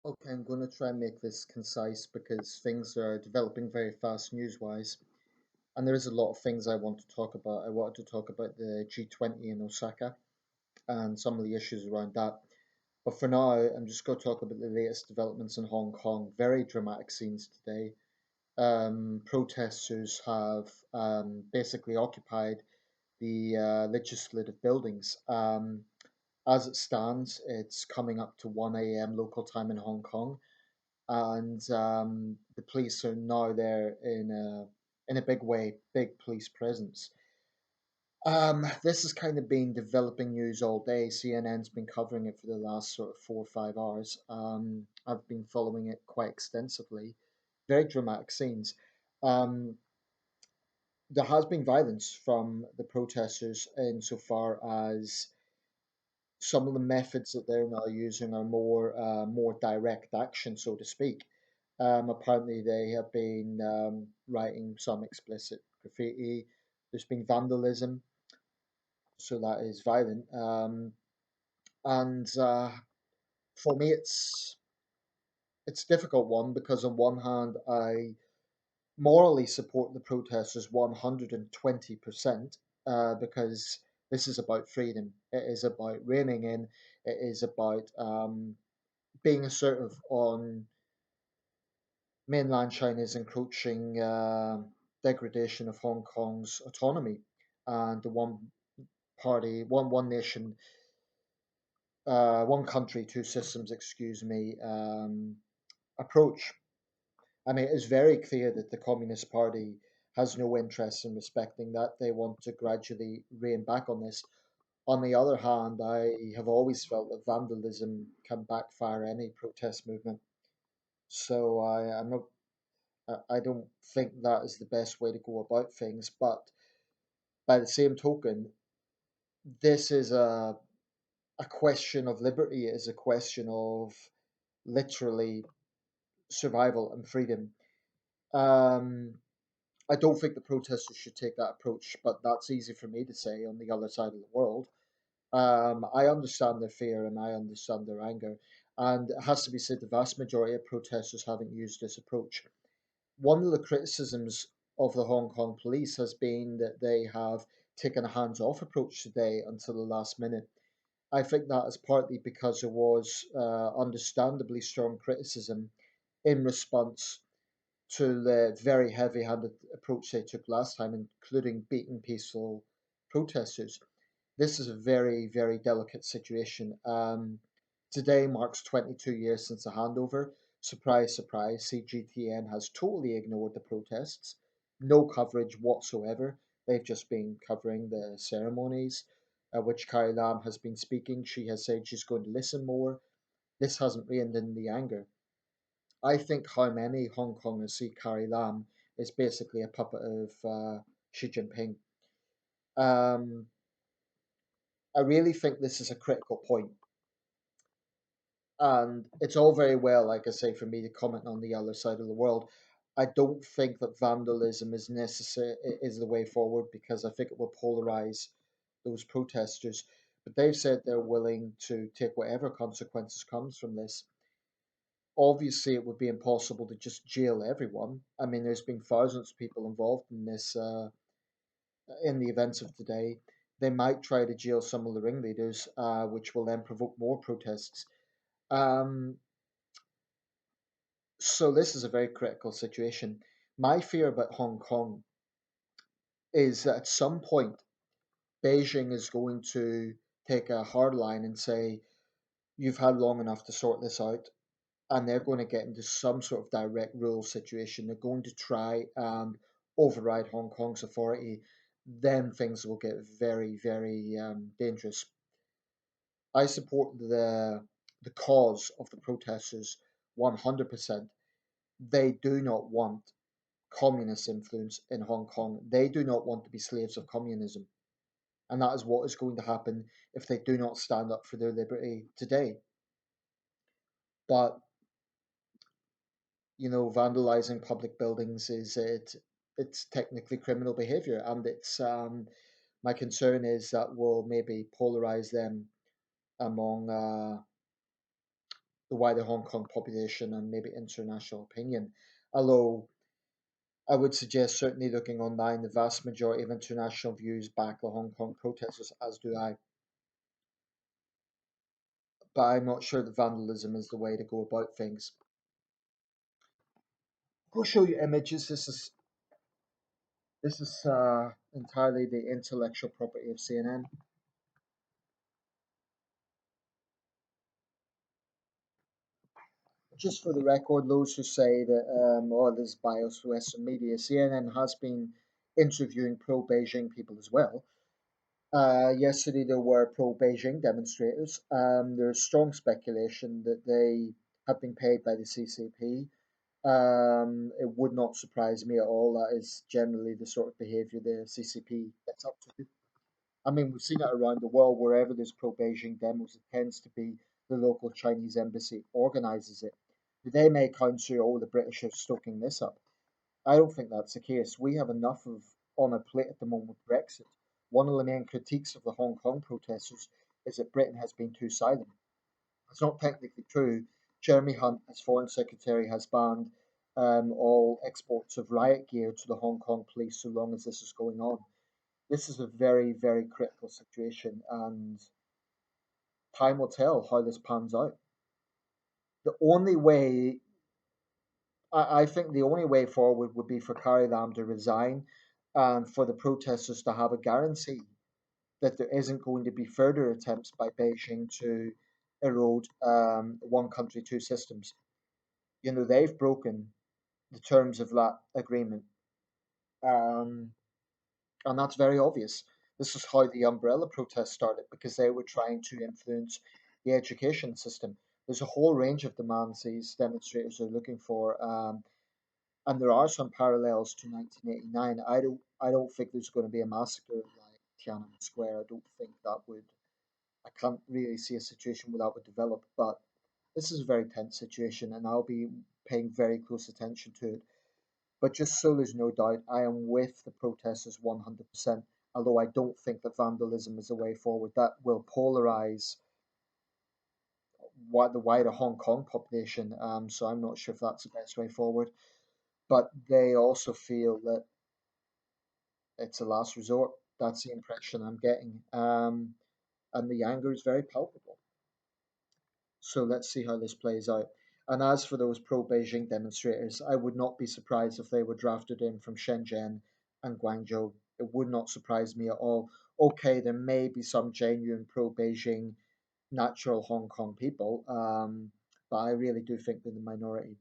Okay, I'm going to try and make this concise because things are developing very fast news-wise, and there is a lot of things I want to talk about. I wanted to talk about the G20 in Osaka and some of the issues around that. But for now, I'm just going to talk about the latest developments in Hong Kong. Very dramatic scenes today. Protesters have basically occupied the legislative buildings. As it stands, it's coming up to 1 a.m. local time in Hong Kong, and the police are now there in a big way, big police presence. This has kind of been developing news all day. CNN's been covering it for the last sort of 4 or 5 hours. I've been following it quite extensively. Very dramatic scenes. Um, there has been violence from the protesters insofar as some of the methods that they're now using are more direct action, so to speak. Apparently, they have been writing some explicit graffiti. There's been vandalism, so that is violent. And for me, it's a difficult one because on one hand, I morally support the protesters 120%, because this is about freedom. It is about reining in. It is about being assertive on mainland China's encroaching degradation of Hong Kong's autonomy and the one party, one nation, one country, two systems, excuse me, approach. I mean, it's very clear that the Communist Party has no interest in respecting that. They want to gradually rein back on this. On the other hand, I have always felt that vandalism can backfire any protest movement. So I'm not I don't think that is the best way to go about things. But by the same token, this is a question of liberty. It is a question of literally survival and freedom. Um, I don't think the protesters should take that approach, but that's easy for me to say on the other side of the world. I understand their fear and I understand their anger. And it has to be said, the vast majority of protesters haven't used this approach. One of the criticisms of the Hong Kong police has been that they have taken a hands off approach today until the last minute. I think that is partly because there was understandably strong criticism in response to the very heavy handed approach they took last time, including beating peaceful protesters. This is a very, very delicate situation. Today marks 22 years since the handover. Surprise, surprise, CGTN has totally ignored the protests. No coverage whatsoever. They've just been covering the ceremonies, which Carrie Lam has been speaking. She has said she's going to listen more. This hasn't reined in the anger. I think how many Hong Kongers see Carrie Lam is basically a puppet of Xi Jinping. Um, I really think this is a critical point. And it's all very well, like I say, for me to comment on the other side of the world. I don't think that vandalism is the way forward because I think it will polarize those protesters. But they've said they're willing to take whatever consequences comes from this. Obviously, it would be impossible to just jail everyone. I mean, there's been thousands of people involved in this, in the events of today. They might try to jail some of the ringleaders, which will then provoke more protests. Um, So this is a very critical situation. My fear about Hong Kong is that at some point Beijing is going to take a hard line and say, you've had long enough to sort this out, and they're going to get into some sort of direct rule situation. They're going to try and override Hong Kong's authority. Then things will get very, very dangerous. I support the cause of the protesters 100%. They do not want communist influence in Hong Kong. They do not want to be slaves of communism. And that is what is going to happen if they do not stand up for their liberty today. But, vandalizing public buildings it's technically criminal behavior. And it's my concern is that will maybe polarize them among the wider Hong Kong population and maybe international opinion. Although I would suggest, certainly looking online, the vast majority of international views back the Hong Kong protesters, as do I. But I'm not sure that vandalism is the way to go about things. I'll show you images. This is entirely the intellectual property of CNN. Just for the record, those who say that oh, this is biased Western media, CNN has been interviewing pro-Beijing people as well. Yesterday there were pro-Beijing demonstrators. There's strong speculation that they have been paid by the CCP. It would not surprise me at all. That is generally the sort of behaviour the CCP gets up to. I mean, we've seen it around the world. Wherever there's pro-Beijing demos, it tends to be the local Chinese embassy organises it. They may counter, oh, the British are stoking this up. I don't think that's the case. We have enough of on our plate at the moment with Brexit. One of the main critiques of the Hong Kong protesters is that Britain has been too silent. It's not technically true. Jeremy Hunt, as Foreign Secretary, has banned all exports of riot gear to the Hong Kong police so long as this is going on. This is a very, very critical situation, and time will tell how this pans out. The only way, I think, the only way forward would be for Carrie Lam to resign and for the protesters to have a guarantee that there isn't going to be further attempts by Beijing to erode one country, two systems. You know, they've broken the terms of that agreement. Um, and that's very obvious. This is how the umbrella protest started because they were trying to influence the education system. There's a whole range of demands these demonstrators are looking for, and there are some parallels to 1989. I don't think there's going to be a massacre like Tiananmen Square. I don't think that would. I can't really see a situation where that would develop, but this is a very tense situation, and I'll be paying very close attention to it. But just so there's no doubt, I am with the protesters 100%, although I don't think that vandalism is the way forward. That will polarize the wider Hong Kong population, so I'm not sure if that's the best way forward. But they also feel that it's a last resort. That's the impression I'm getting. And the anger is very palpable. So let's see how this plays out. And as for those pro Beijing demonstrators, I would not be surprised if they were drafted in from Shenzhen and Guangzhou. It would not surprise me at all. Okay, there may be some genuine pro Beijing natural Hong Kong people, but I really do think they're the minority.